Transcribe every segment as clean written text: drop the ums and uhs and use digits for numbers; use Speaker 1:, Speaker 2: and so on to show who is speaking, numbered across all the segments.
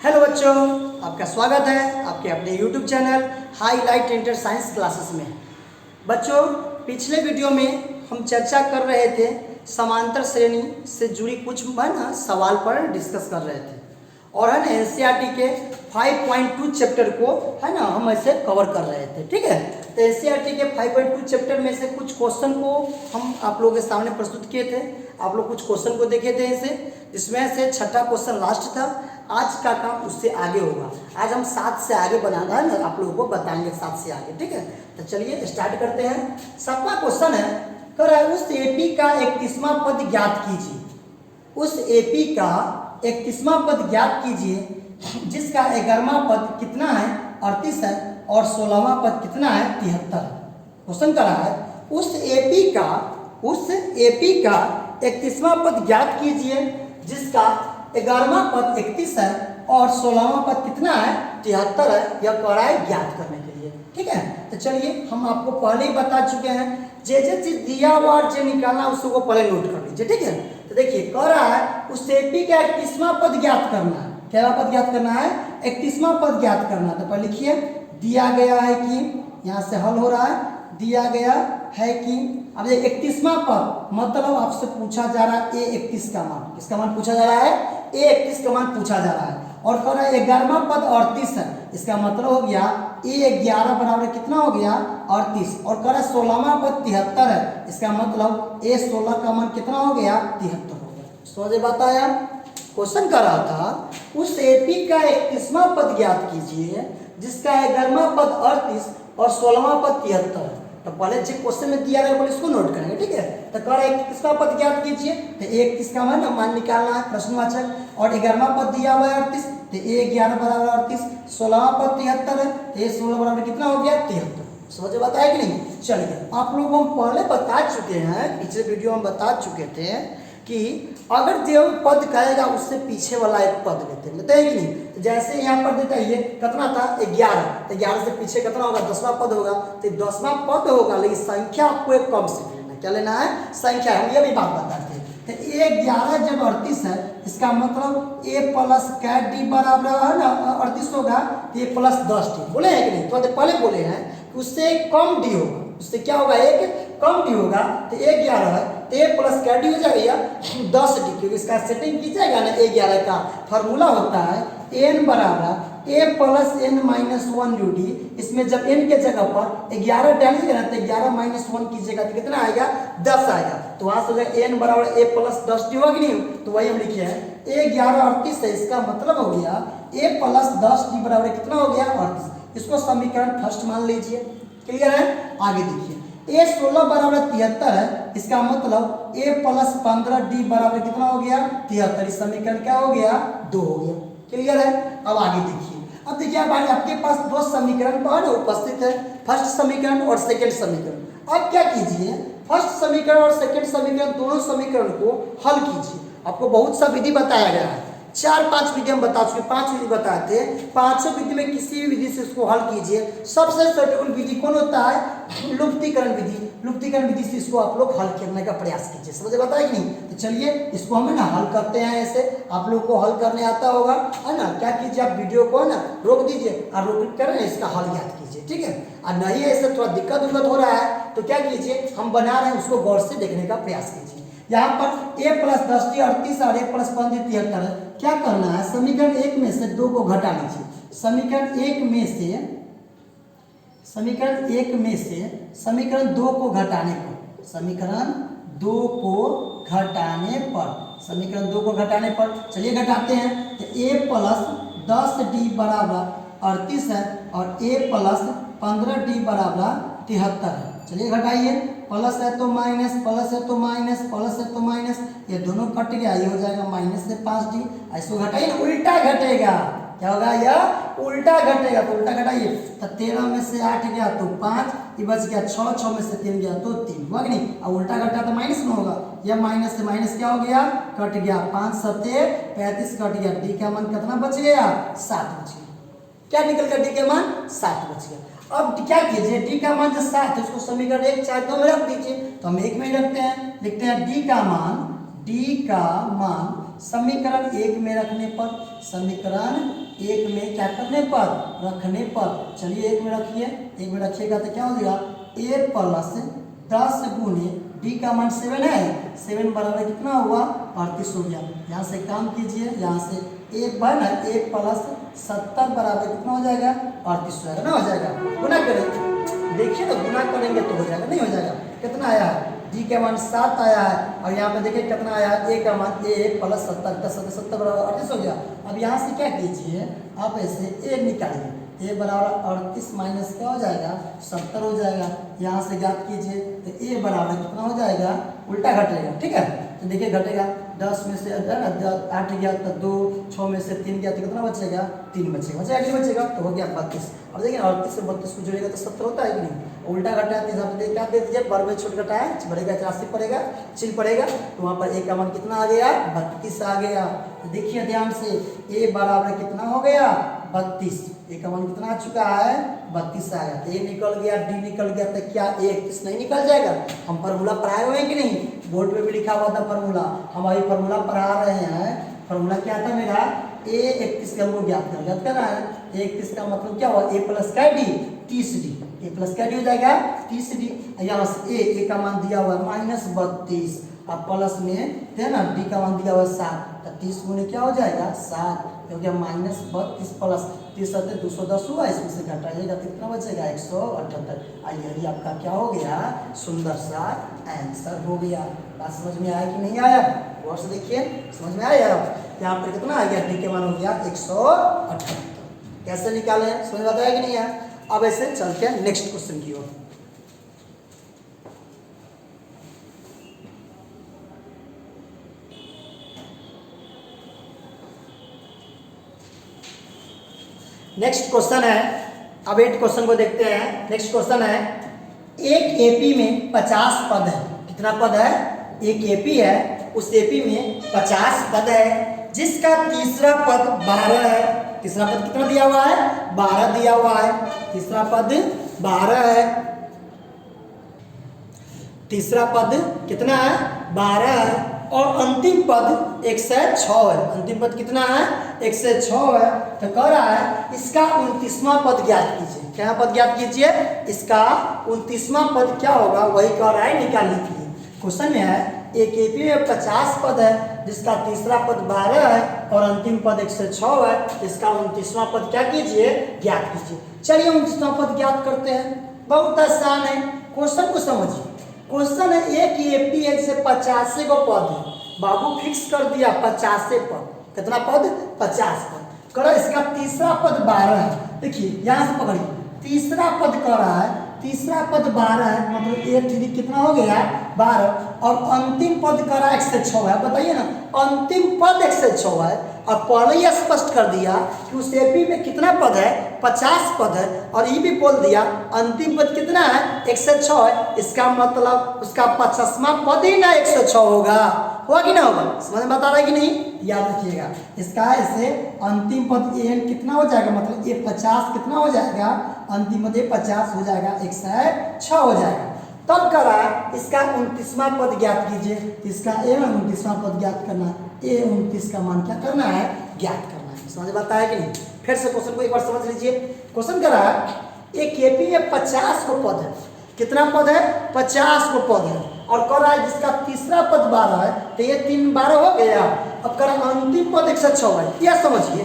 Speaker 1: Hello बच्चों, आपका स्वागत है आपके अपने YouTube channel highlight inter science classes में। बच्चों, पिछले वीडियो में हम चर्चा कर रहे थे समांतर श्रेणी से जुड़ी कुछ सवाल पर डिस्कस कर रहे थे और है ना NCERT के 5.2 चैप्टर को है ना हम ऐसे कवर कर रहे थे। ठीक है, तो NCERT के 5.2 चैप्टर में से कुछ क्वेश्चन को हम आप लोगों के सामने प्रस्तुत किए थे। आप लोग कुछ क्वेश्चन को देखे थे इसे, जिसमें से छठा क्वेश्चन लास्ट था। आज का काम उससे आगे होगा। आज हम 7 से आगे बनाना है ना, आप लोगों को बताएंगे 7 से आगे। ठीक है, तो चलिए स्टार्ट करते हैं। 7वां क्वेश्चन है, कह रहा है उस AP का 31वां पद ज्ञात कीजिए। उस AP का 31वां पद ज्ञात कीजिए जिसका 11वां पद कितना है 38 है और 16वां पद कितना है 73 है। क्वेश्चन कर रहा है उस AP का 31वां पद ज्ञात कीजिए जिसका 11वां पद 31 है और 16वां पद कितना है 73 है। यह कह रहा है ज्ञात करने के लिए। ठीक है, तो चलिए हम आपको पहले ही बता चुके हैं, जे चीज दिया हुआ और जे निकालना उसको पहले नोट कर लीजिए। ठीक है, तो देखिए कह रहा है उस AP का 31वां पद ज्ञात करना है। क्या पद ज्ञात करना है? 31वां पद ज्ञात करना है। तो पहले लिखिए, दिया गया है कि यहाँ से हल हो रहा है, दिया गया है कि अब ये 31वां पद मतलब आपसे पूछा जा रहा है A31 का मान। किसका मान पूछा जा रहा है? A31 का मान पूछा जा रहा है। और कह रहा है 11वां पद 38 है। इसका मतलब हो गया A11 बराबर कितना हो गया 38। और कह रहा है 16वां पद 73 है। इसका मतलब A16 का मान कितना हो गया 73 हो गया। समझे बात आया? क्वेश्चन कर रहा था उस AP का 31वां पद ज्ञात कीजिए जिसका 11वां पद 38 और 16वां पद 73 है। तो पहले जो क्वेश्चन में दिया गया इसको नोट करेंगे। ठीक है, तो कह रहा है 31वां पद ज्ञात कीजिए, तो 31 का मान निकालना है प्रश्नवाचक। और 11वां पद दिया हुआ है 38, तो A11 बराबर 38, 16वां पद 73 है, तो A16 बराबर कितना हो गया 73। समझ बात है कि नहीं? चलिए, आप लोगों को हम पहले बता चुके हैं, पिछले वीडियो में बता चुके थे कि अगर जो पद कहेगा उससे पीछे वाला एक पद लेते हैं कि नहीं। तो जैसे यहाँ पर देता है ये कितना था 11, तो 11 से पीछे कितना होगा 10वां पद होगा। तो 10वां पद होगा, लेकिन संख्या आपको एक कम से लेना। क्या लेना है? संख्या। हम ये भी बात बताते हैं। तो A11 जब 38 है, इसका मतलब A प्लस क्या D बराबर है ना 38 होगा, तो A प्लस 10D बोले हैं कि नहीं? तो पहले बोले हैं कि उससे कम D होगा। उससे क्या होगा? एक कम D होगा। तो A11 है, तो A प्लस क्या D हो जाएगा 10D, क्योंकि इसका सेटिंग कीजिएगा ना। A11 का फार्मूला होता है n बराबर A plus n minus 1 UD। इसमें जब n के जगह पर 11 डालिएगा ना, तो 11 माइनस 1 कीजिएगा तो कितना आएगा 10 आएगा। तो वहां से n बराबर A प्लस 10D होगा कि नहीं? तो वही हम लिखे हैं A11 38 है। इसका मतलब हो गया A प्लस 10D बराबर कितना हो गया 38। इसको समीकरण फर्स्ट मान लीजिए। क्लियर है? आगे देखिए, A16 बराबर 73 है। इसका मतलब A प्लस 15D बराबर कितना हो गया 73। समीकरण क्या हो गया 2 हो गया। क्लियर है? अब आगे देखिए। अब देखिए आपके पास दो समीकरण उपस्थित है, फर्स्ट समीकरण और सेकंड समीकरण। अब क्या कीजिए, फर्स्ट समीकरण और सेकंड समीकरण दोनों समीकरण को हल कीजिए। आपको बहुत सा विधि बताया गया है, 4-5 विधि हम बता चुके, 5 विधि बताए थे। 5 विधि में किसी भी विधि से इसको हल कीजिए। सबसे सुटेबल विधि कौन होता है? लुप्तीकरण विधि। लुप्तीकरण विधि से इसको आप लोग हल करने का प्रयास कीजिए। समझे बताया कि नहीं? तो चलिए इसको हम ना हल करते हैं। ऐसे आप लोग को हल करने आता होगा है ना। क्या कीजिए, आप वीडियो को ना रोक दीजिए और रोक कर इसका हल याद कीजिए। ठीक है, और नहीं ऐसे थोड़ा दिक्कत हो रहा है तो क्या कीजिए, हम बना रहे हैं उसको गौर से देखने का प्रयास कीजिए। यहाँ पर A प्लस 10D 38 और A प्लस 15 73 है। क्या करना है, समीकरण 1 में से 2 को घटा लीजिए। समीकरण 1 में से समीकरण 2 को घटाने पर, समीकरण 2 को घटाने पर चलिए घटाते हैं। तो A प्लस 10D बराबर 38 है और A प्लस 15D बराबर 73 है। चलिए घटाइए, प्लस है तो माइनस, प्लस है तो माइनस, प्लस है तो माइनस, ये दोनों कट गया, ये हो जाएगा माइनस से 5D। इसको घटाइए, उल्टा घटेगा। क्या होगा? यह उल्टा घटेगा। तो उल्टा घटाइए, तो 13 में से 8 गया तो 5, ये बच गया 6, 6 में से 3 गया तो 3 हुआ कि नहीं? अब उल्टा घटा तो माइनस में होगा। यह माइनस से माइनस क्या हो गया कट गया, 5 7 35 कट गया। D का मान कितना बच गया 7 बच गया। क्या निकल कर D का मान 7 बच गया। अब क्या कीजिए, D का मान जो 7 है उसको समीकरण 1 4 2 में रख दीजिए। तो हम 1 में रखते हैं, लिखते हैं D का मान समीकरण 1 में रखने पर, समीकरण एक में क्या करने पर, रखने पर। चलिए एक में रखिए, एक में रखिएगा तो क्या हो जाएगा, ए प्लस 10 गुने डी का मान 7 है, 7 बराबर कितना हुआ 38 हो गया। यहाँ से काम कीजिए, यहाँ से एक बार ना 1 प्लस 70 बराबर कितना हो जाएगा 38 हो जाएगा ना, हो जाएगा। गुना करेंगे, देखिए ना गुना करेंगे तो हो जाएगा, नहीं हो जाएगा। कितना आया है, डी का मान 7 आया है और यहाँ पे देखिए कितना आया है, ए का मान 1 प्लस 70 का 70 बराबर 38 हो गया। अब यहाँ से क्या कीजिए, आप ऐसे ए निकालिए, ए बराबर 38 माइनस क्या हो जाएगा 70 हो जाएगा। यहाँ से ज्ञात कीजिए तो ए बराबर कितना हो जाएगा, उल्टा घटेगा, ठीक है। तो देखिए घटेगा, 10 में से 8 गया तो 2, 6 में से 3 गया तो कितना बचेगा 3 बचेगा, बचेगा कि नहीं बचेगा, तो हो गया 32। अब देखिए 38 से 32 को जोड़ेगा तो 70 होता है कि नहीं, उल्टा घटाया तो यहाँ पे क्या दे दीजिए, बर में छोट घटाया बढ़ेगा 84 पड़ेगा, चिल पड़ेगा तो वहाँ पर ए का मान कितना आ गया 32 आ गया। तो देखिए ध्यान से ए बराबर कितना हो गया 32, ए का मान कितना आ चुका है 32 आया। ए निकल गया, डी निकल गया तो क्या ए 31 नहीं निकल जाएगा। हम फार्मूला पढ़ाए हुए हैं कि नहीं, बोर्ड पे भी लिखा हुआ था फार्मूला, हम अभी फार्मूला पढ़ा रहे हैं। फार्मूला क्या था मेरा, ए 31 का हमको ज्ञात करना है। ए 31 का मतलब क्या हुआ, ए प्लस का डी 30D, ए प्लस का डी हो जाएगा 30D। यहाँ से ए का मान दिया हुआ है -32, अब प्लस में थे ना डी का मान दिया हुआ है 7, तो 30 गुने क्या हो जाएगा 7 हो गया, -32 प्लस 30 सत्ते 210 हुआ, इसमें से घटाइएगा तो कितना बचेगा 178। यही आपका क्या हो गया, सुंदर सा आंसर हो गया। बात समझ में आया कि नहीं आया, और से देखिए समझ में आया। यहाँ पर कितना आ गया, डी के मान हो गया 178। कैसे निकाले समझ में आता है कि नहीं आया। अब ऐसे चलते हैं नेक्स्ट क्वेश्चन की ओर। नेक्स्ट क्वेश्चन है, अब 8 क्वेश्चन को देखते हैं। नेक्स्ट क्वेश्चन है, एक एपी में 50 पद है। कितना पद है, एक एपी है, उस एपी में 50 पद है, जिसका तीसरा पद 12 है। तीसरा पद कितना दिया हुआ है 12 दिया हुआ है, तीसरा पद 12 है, तीसरा पद कितना है 12 है, और अंतिम पद 106 है। अंतिम पद कितना है 106 है। तो कह रहा है इसका 29वां पद ज्ञात कीजिए। क्या पद ज्ञात कीजिए, इसका 29वां पद क्या होगा वही कह रहा है, निकाल लीजिए। क्वेश्चन में है एक एपी में 50 पद है, जिसका तीसरा पद 12 है और अंतिम पद 106 है, इसका 29वां पद क्या कीजिए ज्ञात कीजिए। चलिए 29वां पद ज्ञात करते हैं, बहुत आसान है। क्वेश्चन को समझिए, क्वेश्चन है एक एपी है जिसे 50 को पद है, बाबू फिक्स कर दिया 50 पद। कितना पद 50 पद। करो इसका तीसरा पद 12 है। देखिए यहाँ से पकड़िए, तीसरा पद कर रहा है, तीसरा पद 12 है, मतलब 1 3 कितना हो गया 12, और अंतिम पद कर रहा है 106 है। बताइए ना, अंतिम पद 106 है और पहले ही स्पष्ट कर दिया कि उस एपी में कितना पद है 50 पद है, और ये भी बोल दिया अंतिम पद कितना है 106 है। इसका मतलब उसका 50वां पद ही ना 106 होगा कि ना होगा। समझ में बता रहा है कि नहीं, याद रखिएगा। इसका ऐसे अंतिम पद एन कितना हो जाएगा, मतलब ये 50 कितना हो जाएगा, अंतिम पद 50 हो जाएगा, 106 हो जाएगा। तब करा इसका 29वां पद ज्ञात कीजिए। इसका ए 29वां पद ज्ञात करना है, ए 29 का मान क्या करना है ज्ञात करना है। समझ में आता है कि नहीं। फिर से क्वेश्चन को एक बार समझ लीजिए। क्वेश्चन करा एक एपी में 50 को पद है। कितना पद है 50 को पद है, और कर रहा है जिसका तीसरा पद 12 है, तो ये 3 12 हो गया। अब कर अंतिम पद 106 है, यह समझिए।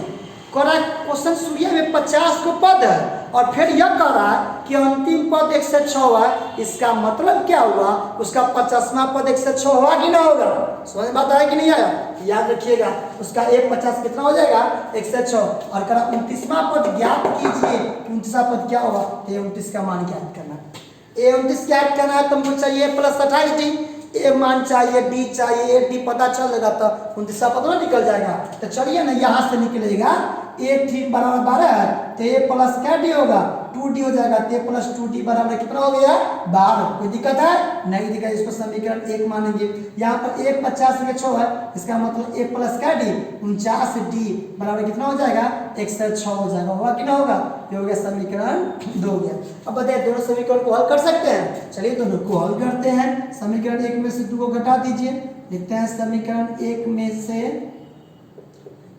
Speaker 1: कर रहा है क्वेश्चन सूर्य में 50 को पद है और फिर यह कह रहा है कि अंतिम पद 106 है। इसका मतलब क्या हुआ, उसका 50वां पद 106 होगा कि ना होगा। समझ में आता है कि नहीं आया, याद रखिएगा। उसका 150 कितना हो जाएगा 106, और करा 29वां पद ज्ञात कीजिए। 29वां पद क्या होगा, तो 29 का मान ज्ञात करना है। ए 29 ज्ञात करना है, तुमको चाहिए प्लस 28D, ए मान चाहिए, डी चाहिए, डी पता चलेगा तो 29वां पद ना निकल जाएगा। तो चलिए ना यहाँ से निकलेगा, ए ठीक बराबर 12 है, तो ए प्लस क्या डी होगा 2D हो जाएगा। तो ए प्लस 2D बराबर कितना हो गया 12। कोई दिक्कत है नहीं दिक्कत, इसको समीकरण 1 मानेंगे। यहाँ पर ए 50 के 6 है, इसका मतलब ए प्लस क्या डी 49D बराबर कितना हो जाएगा 106 हो जाएगा। होगा कि ना होगा, ये हो गया समीकरण 2 हो गया। अब बताइए दोनों समीकरण को हल कर सकते हैं। चलिए दोनों को हल करते हैं। समीकरण 1 में से 2 को घटा दीजिए, लिखते हैं समीकरण 1 में से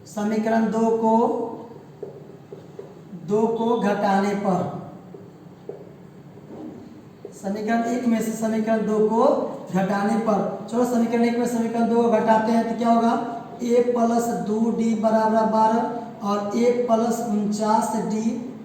Speaker 1: समीकरण 2 को 2 को घटाने पर, समीकरण 1 में से समीकरण 2 को घटाने पर, चलो समीकरण 1 में समीकरण 2 को घटाते हैं तो क्या होगा, a प्लस 2d बराबर 12 और a प्लस 49d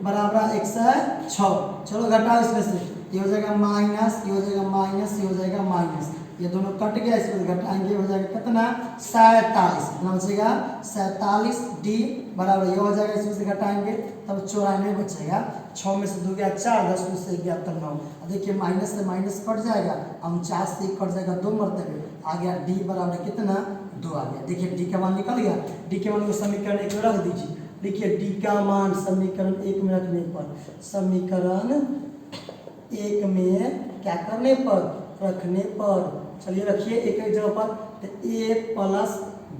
Speaker 1: बराबर 106। चलो घटाओ इसमें से, ये हो जाएगा माइनस, ये हो जाएगा माइनस, ये हो जाएगा माइनस, ये दोनों कट गया, इसमें घटाएंगे हो जाएगा कितना 47, कितना बचेगा 47d बराबर, ये हो जाएगा इसमें से घटाएंगे तब 94 बचेगा, 6 में से 2 गया 4, 10 में से 11 9, देखिए माइनस से माइनस कट जाएगा, 49 से कट जाएगा 2 मरतबे, आ गया d बराबर कितना 2 आ गया। देखिए d का मान निकल गया, d के मान को समीकरण 1 में रख दीजिए, देखिए d का मान समीकरण 1 में रखने पर, समीकरण 1 में क्या करने पर, रखने पर, चलिए रखिए एक जगह पर, तो a प्लस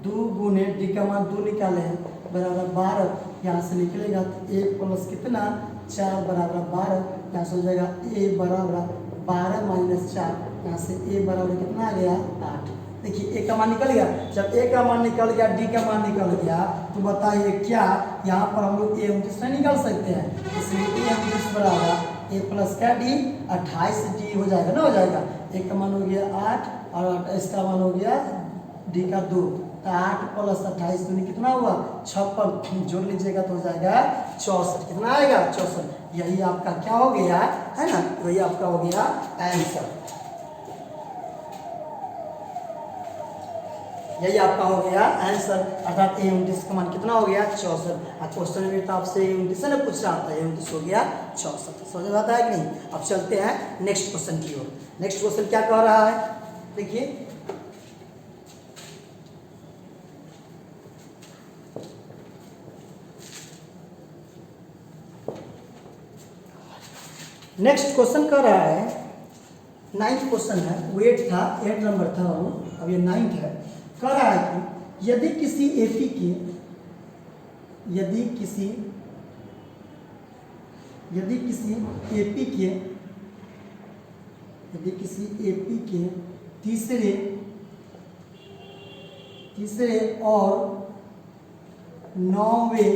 Speaker 1: 2 गुने d का मान 2 निकाले हैं बराबर 12, यहाँ से निकलेगा तो a प्लस कितना 4 बराबर 12, यहाँ से हो जाएगा a बराबर 12 माइनस 4, यहाँ से a बराबर कितना आ गया 8। देखिए a का मान निकल गया, जब a का मान निकल गया d का मान निकल गया तो बताइए क्या यहाँ पर हम लोग a 29 नहीं निकाल सकते हैं, इसलिए a 29 बराबर a प्लस क्या d 28d हो जाएगा ना, हो जाएगा, a का मान हो गया 8 और इसका मान हो गया d का 2, तो 8 प्लस 28 दूनी कितना हुआ 56, जोड़ लीजिएगा तो हो जाएगा 64, कितना आएगा 64, यही आपका क्या हो गया है ना, वही आपका हो गया आंसर, यही आपका हो गया आंसर, अर्थात a 29 का मान कितना हो गया 64। क्वेश्चन में तो आपसे a 29 ने पूछ रहा था, a 29 हो गया 64, समझ में आता है कि नहीं। अब चलते हैं नेक्स्ट क्वेश्चन की ओर। नेक्स्ट क्वेश्चन क्या कह रहा है, देखिए नेक्स्ट क्वेश्चन कह रहा है, 9th क्वेश्चन है, वो 8 था, 8 नंबर था वो, अब ये 9th है। कह रहा है कि यदि किसी एपी के, यदि किसी एपी के तीसरे और 9वें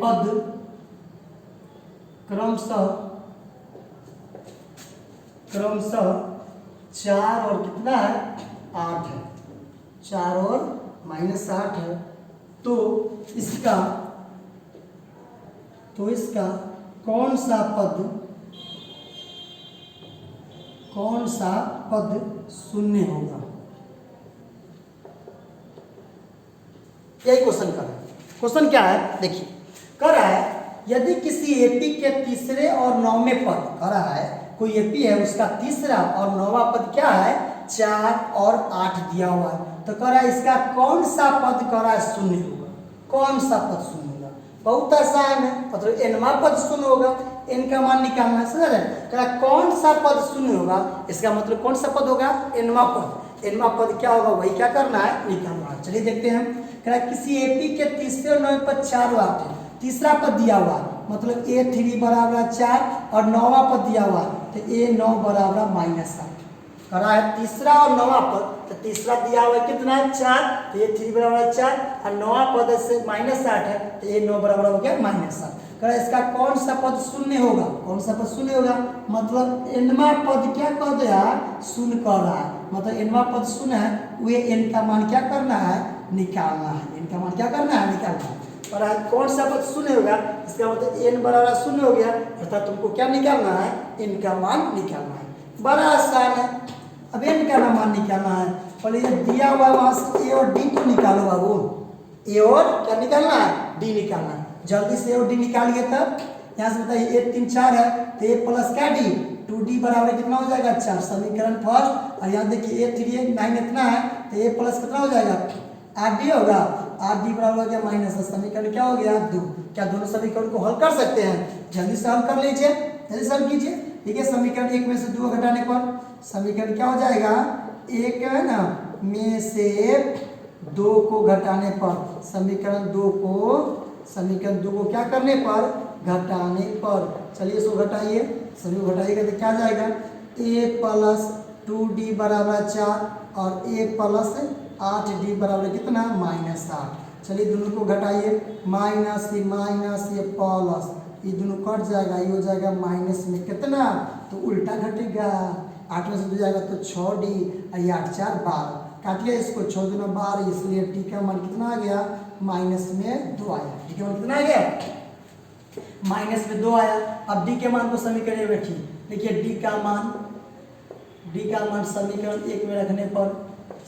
Speaker 1: पद क्रमशः 4 और कितना है 8 है, 4 और -8 है, तो इसका कौन सा पद शून्य होगा, यही क्वेश्चन कर रहा है। क्वेश्चन क्या है देखिए, कह रहा है यदि किसी एपी के तीसरे और 9वें पद, कह रहा है कोई एपी है उसका तीसरा और 9वां पद क्या है 4 और 8 दिया हुआ है, तो कह रहा है इसका कौन सा पद कह रहा है शून्य होगा, कौन सा पद शून्य होगा, बहुत आसान है, मतलब nवां पद शून्य होगा, n का मान निकालना है, समझ रहे, कह रहा कौन सा पद शून्य होगा, इसका मतलब कौन सा पद होगा nवां पद, nवां पद क्या होगा वही क्या करना है निकालना है। चलिए देखते हैं, कह रहा किसी एपी के तीसरे और 9वें पद 4 और 8 है, तीसरा पद दिया हुआ मतलब a3 बराबर 4 और 9वां पद दिया हुआ तो a9 बराबर -8, कह रहा है तीसरा और 9वां पद, तो तीसरा दिया हुआ है कितना है 4, तो a3 बराबर 4 और 9वां पद से -8 है तो a9 बराबर हो गया -8। कह रहा है इसका कौन सा पद शून्य होगा, कौन सा पद शून्य होगा, मतलब nवां पद क्या कह दिया शून्य कह रहा है, मतलब nवां पद शून्य है, वे n का मान क्या करना है निकालना है, n का मान क्या करना है निकालना है। और कौन सा पद शून्य होगा, इसका मतलब n बराबर शून्य हो गया, अर्थात तुमको क्या निकालना है n का मान निकालना है, बड़ा आसान है। अब n का मान निकालना है, पहले ये दिया हुआ वहां से a और d तो निकालो बाबू, a और क्या निकालना है d निकालना है, जल्दी से a और d निकालिए। तब यहाँ से बताइए 8 3 4 है तो a प्लस क्या d 2d बराबर कितना हो जाएगा 4, समीकरण फर्स्ट, और यहाँ देखिए a3 9 इतना है तो a प्लस कितना हो जाएगा 8d होगा, 8d बराबर हो गया -, समीकरण क्या हो गया 2। क्या दोनों समीकरण को हल कर सकते हैं, जल्दी से हल कर लीजिए, जल्दी से हल कीजिए। ठीक है, समीकरण 1 में से 2 घटाने पर समीकरण क्या हो जाएगा 1 है ना में से 2 को घटाने पर, समीकरण 2 को क्या करने पर घटाने पर, चलिए इसको घटाइए, सभी को घटाइएगा तो क्या जाएगा a प्लस 2d बराबर 4 और a प्लस 8d बराबर कितना -8। चलिए दोनों को घटाइए, माइनस ये प्लस, ये दोनों कट जाएगा, ये हो जाएगा माइनस में कितना, तो उल्टा घटेगा, 8 में से 2 जाएगा तो 6d, ये 8 4 12, काट लिया इसको, 6 दूना 12, इसलिए डी का मान कितना आ गया, माइनस में 2 आया। डी का मान कितना आ गया, माइनस में 2 आया। अब डी के मान को समीकरण में बैठिए, देखिए डी का मान समीकरण 1 में रखने पर,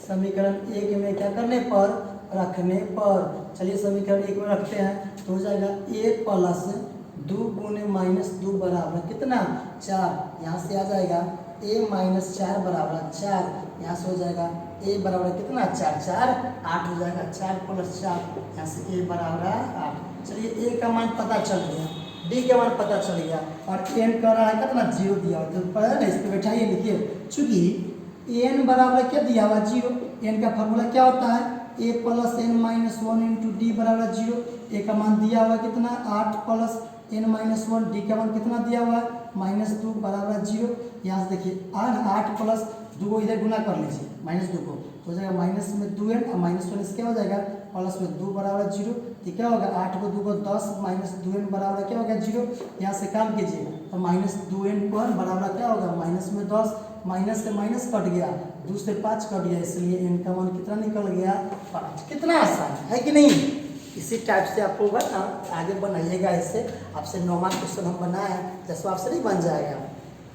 Speaker 1: समीकरण 1 में क्या करने पर, रखने पर, चलिए समीकरण 1 में रखते हैं तो हो जाएगा a प्लस 2 गुने माइनस 2 बराबर कितना 4, यहाँ से आ जाएगा a माइनस 4 बराबर 4, यहाँ से हो जाएगा a बराबर कितना 4 4 8 हो जाएगा, 4 प्लस 4, यहाँ से a बराबर 8। चलिए a का मान पता चल गया, d का मान पता चल गया, और n कर रहा है कितना 0 दिया हुआ, तो पता है ना, इस पर बैठाइए, लिखिए चूंकि n बराबर क्या दिया हुआ 0, n का फॉर्मूला क्या होता है a plus n minus 1 into D बराबर 0, a का मान दिया हुआ कितना 8 प्लस n माइनस 1, डी का मान कितना दिया हुआ माइनस 2 बराबर 0। यहाँ से देखिए 8 प्लस 2 को इधर गुना कर लीजिए, माइनस 2 को हो जाएगा माइनस में 2n, और माइनस 1 इसके क्या हो जाएगा प्लस में 2 बराबर 0, तो क्या होगा 8 को 2 को 10, माइनस 2n बराबर क्या होगा 0। यहाँ से काम कीजिए तो माइनस 2n पर बराबर क्या होगा माइनस में 10, माइनस से माइनस कट गया, 2 से 5 कट गया, इसलिए n का मान कितना निकल गया 5। कितना आसान है कि नहीं। इसी टाइप से आपको होगा ना, आगे बनाइएगा, इससे आपसे 9 मार्क क्वेश्चन हम बनाए हैं, 10 मार्क से नहीं बन जाएगा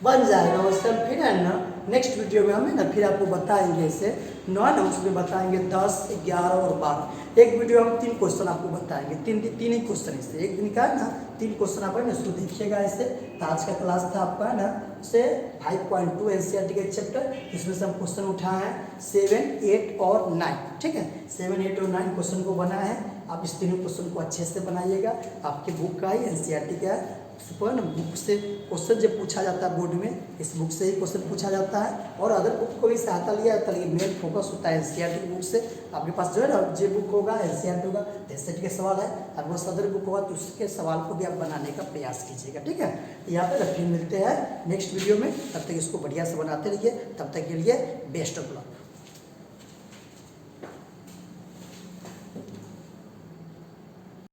Speaker 1: उससे फिर है ना नेक्स्ट वीडियो में हमें ना फिर आपको बताएंगे, इसे 9 ना उसमें बताएंगे 10 11 और 12, एक वीडियो हम 3 क्वेश्चन आपको बताएंगे, तीन ही क्वेश्चन इससे, एक दिन का है ना 3 क्वेश्चन आप है ना उसको देखिएगा इससे। तो आज का क्लास था आपका है ना से 5.2 एनसीईआरटी के चैप्टर, इसमें से हम क्वेश्चन उठाए हैं 7 8 और 9, ठीक है 7 8 और 9 क्वेश्चन को बनाए हैं। आप इस तीनों क्वेश्चन को अच्छे से बनाइएगा, आपके बुक का ही एनसीईआरटी का सुपर ना बुक से क्वेश्चन जब पूछा जाता है बोर्ड में, इस बुक से ही क्वेश्चन पूछा जाता है, और अदर बुक को भी सहायता लिया जाता है, लेकिन मेन फोकस होता है एनसीईआरटी बुक से। आपके पास जो है ना जे बुक होगा एनसीईआरटी होगा, एनसीईआरटी के सवाल है, और वो सदर बुक होगा तो उसके सवाल को भी आप बनाने का प्रयास कीजिएगा, ठीक है। यहाँ पर फिर मिलते हैं नेक्स्ट वीडियो में, तब तक इसको बढ़िया से बनाते रहिए, तब तक के लिए बेस्ट ऑफ लक।